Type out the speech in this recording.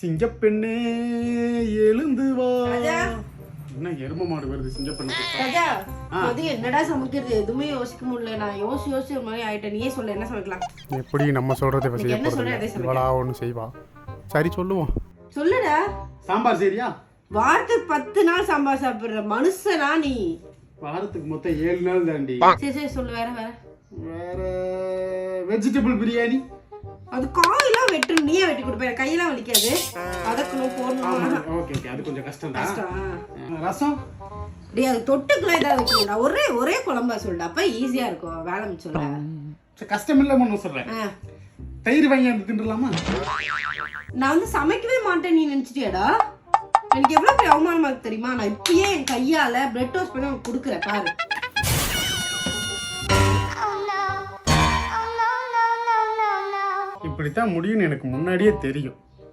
சிங்கப்பெண்ணே எழுந்து வா. என்ன எரும மாடு வருது சிங்கப்பெண்ணு. ராஜா அது என்னடா சமைக்கிறது எதுவுமே யோசிக்க முடியல. நான் யோசி ஒரு மாதிரி ஆயிட்டேன். நீயே சொல்லு என்ன சமைக்கலாம். எப்படி நம்ம சொல்றதை செய்ய போறது? இவளா ஒண்ணு செய்வா. சரி சொல்லுவோம். சொல்லுடா. சாம்பார் சரியா? வாரத்துக்கு 10 நாள் சாம்பார் சாப்பிடுற மனுஷனா நீ? வாரத்துக்கு மொத்தம் 7 நாள் தாண்டி. சரி சொல்லு. வேற வெஜிடபிள் பிரியாணி. அது காயெல்லாம் வெட்டணும். நீயே வெட்டி கொடுப்ப. கையெல்லாம் வலிக்காது. வதக்கணும் போடணும். ஓகே அது கொஞ்சம் கஷ்டம் தான். ரசம் டேய் அது தொட்டுக்கலாம் ஏதாவது வைக்கணும்டா. ஒரே குழம்பா சொல்லுடா. அப்ப ஈஸியா இருக்கும். வேலை முடிச்சல. கஷ்டம் இல்ல ஒண்ணு சொல்றேன். தயிர் வாங்கி வந்து தின்றலாமா? நான் வந்து சமைக்கவே மாட்டேன் நீ நினைச்சிட்டியாடா? எனக்கு எவ்வளவு பெரிய அவமானமா இருக்கு தெரியுமா? நான் இப்பயே என் கையால பிரெட் டோஸ்ட் பண்ணி உனக்கு கொடுக்குறேன் பாரு. இப்படித்தான் முடியும்னு எனக்கு முன்னாடியே தெரியும்.